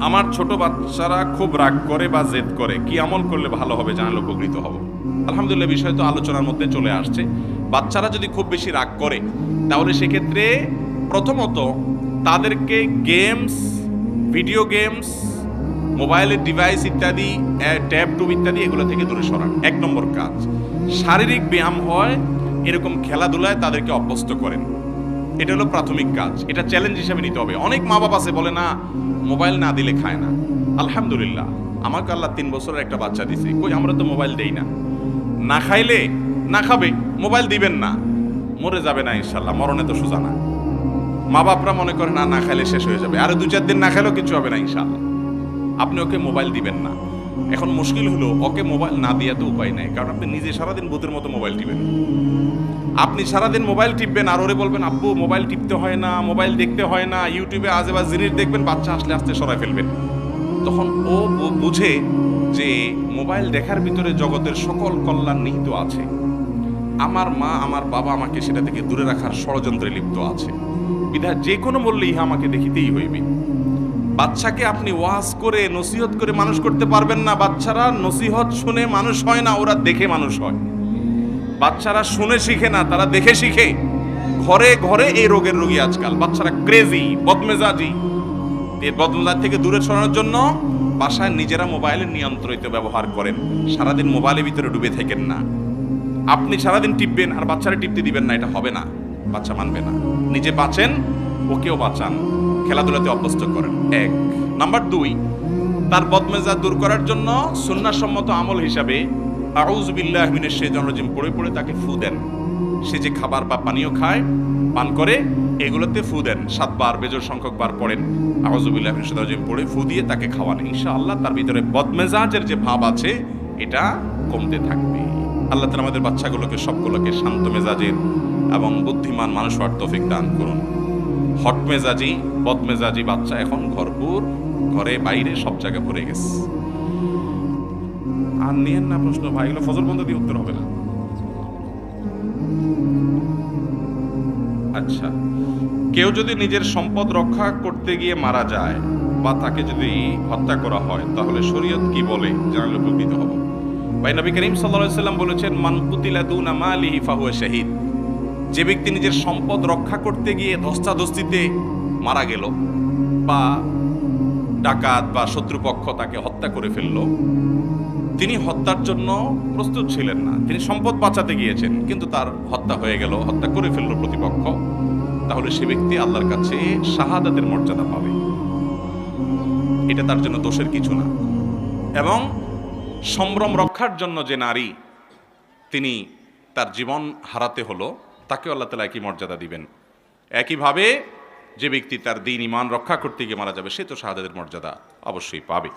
আমার ছোট বাচ্চারা খুব রাগ করে বা জেদ করে, কি আমল করলে ভালো হবে, জানালে উপকৃত হব। আলহামদুলিল্লাহ, বিষয় তো আলোচনার মধ্যে চলে আসছে। বাচ্চারা যদি খুব বেশি রাগ করে, তাহলে সেক্ষেত্রে প্রথমত তাদেরকে গেমস, ভিডিও গেমস, মোবাইলের ডিভাইস ইত্যাদি, ট্যাব টুব ইত্যাদি এগুলো থেকে দূরে সরান। 1 নম্বর কাজ। শারীরিক ব্যায়াম হয় এরকম খেলাধুলায় তাদেরকে অভ্যস্ত করেন। এটা হলো প্রাথমিক কাজ। এটা চ্যালেঞ্জ হিসেবে নিতে হবে। অনেক মা বাবা আছে বলে না, মোবাইল না দিলে খায় না। আলহামদুলিল্লাহ, আমাকে আল্লাহ 3 বছরের একটা বাচ্চা দিছে, কই আমরা তো মোবাইল দেই না। না খাইলে না খাবে, মোবাইল দিবেন না, মরে যাবে না ইনশাল্লাহ, মরণে তো সোজা না। মা বাপরা মনে করে না, না খাইলে শেষ হয়ে যাবে, আরো 2-4 দিন না খাইলেও কিছু হবে না ইনশাল্লাহ। আপনি ওকে মোবাইল দিবেন না। এখন মুশকিল হলো, ওকে মোবাইল না দিয়ে তো উপায় নাই, কারণ আপনি নিজে সারাদিন ভূতের মতো মোবাইল টিপেন। আপনি সারাদিন মোবাইল টিপবেন আর ওরে বলবেন আব্বু মোবাইল টিপতে হয় না, মোবাইল দেখতে হয় না, ইউটিউবে আজেবাজে জিনিস দেখবেন, বাচ্চা আসলে আস্তে সরাই ফেলবেন। তখন ও বুঝে যে মোবাইল দেখার ভিতরে জগতের সকল কল্যাণ নিহিত আছে। আমার মা, আমার বাবা আমাকে সেটা থেকে দূরে রাখার ষড়যন্ত্রে লিপ্ত আছে, বিধায় যে কোনো মূল্যে ইহা আমাকে দেখিতেই হইবে। বাচ্চাকে আপনি ওয়াজ করে নসিহত করে মানুষ করতে পারবেন না। বাচ্চারা নসিহত শুনে মানুষ হয় না, ওরা দেখে মানুষ হয়। বাচ্চারা শুনে শিখে না, তারা দেখে শিখে। ঘরে ঘরে এই রোগের রোগী আজকাল। বাচ্চারা ক্রেজি, বদমেজাজি। এই বদমেজাজ থেকে দূরে সরানোর জন্য বাসায় নিজেরা মোবাইলের নিয়ন্ত্রিত ব্যবহার করেন। সারাদিন মোবাইলের ভিতরে ডুবে থাকেন না। আপনি সারাদিন টিপবেন আর বাচ্চারা টিপতে দিবেন না, এটা হবে না, বাচ্চা মানবে না। নিজে বাঁচেন, ওকেও বাঁচান, খেলাধুলাতে অভ্যস্ত করেন। 1 নাম্বার 2, তার বদমেজাজ দূর করার জন্য সুন্নাহসম্মত আমল হিসাবে আউযু বিল্লাহি মিনাশ শাইতানির রাজিম পড়ে পড়ে তাকে ফু দেন। সে যে খাবার বা পানীয় খায়, পান করে, এগুলোতে ফু দেন। 7 বার, বেজোড় সংখ্যক বার পড়েন আউযু বিল্লাহি মিনাশ শাইতানির রাজিম পড়ে ফু দিয়ে তাকে খাওয়ান। ইনশাআল্লাহ তার ভিতরে বদমেজাজের যে ভাব আছে এটা কমতে থাকবে। আল্লাহ তাআলা আমাদের বাচ্চাগুলোকে সবগুলোকে শান্ত মেজাজের এবং বুদ্ধিমান মানুষ হওয়ার তৌফিক দান করুন। হট মেজাজি, বদমেজাজি বাচ্চা এখন ভরপুর, ঘরে বাইরে সব জায়গায় ভরে গেছে। আর নিয়েন না প্রশ্ন ভাই, এগুলো ফজর বন্ধ দিয়ে উত্তর হবে না। আচ্ছা, কেউ যদি নিজের সম্পদ রক্ষা করতে গিয়ে মারা যায় বা তাকে যদি হত্যা করা হয়, তাহলে শরীয়ত কি বলে, জানলে উপকৃত হব। ভাই, নবী করিম সাল্লাল্লাহু আলাইহি ওয়াসাল্লাম বলেছেন, মান কুতিলা দুনা মালিহি ফাহুয়া শাহীদ। যে ব্যক্তি নিজের সম্পদ রক্ষা করতে গিয়ে ধস্তাধস্তিতে মারা গেল, বা ডাকাত বা শত্রুপক্ষ তাকে হত্যা করে ফেলল, তিনি হত্যার জন্য প্রস্তুত ছিলেন না, তিনি সম্পদ বাঁচাতে গিয়েছেন, কিন্তু তার হত্যা হয়ে গেল, হত্যা করে ফেলল প্রতিপক্ষ, তাহলে সে ব্যক্তি আল্লাহর কাছে শাহাদাতের মর্যাদা পাবে। এটা তার জন্য দোষের কিছু না। এবং সম্ভ্রম রক্ষার জন্য যে নারী তিনি তার জীবন হারাতে হলো, তাকে আল্লাহ তাআলা একই মর্যাদা দিবেন। একইভাবে যে ব্যক্তি তার দ্বীন ঈমান রক্ষা করতে গিয়ে মারা যাবে, সে তো শাহাদাতের মর্যাদা অবশ্যই পাবে।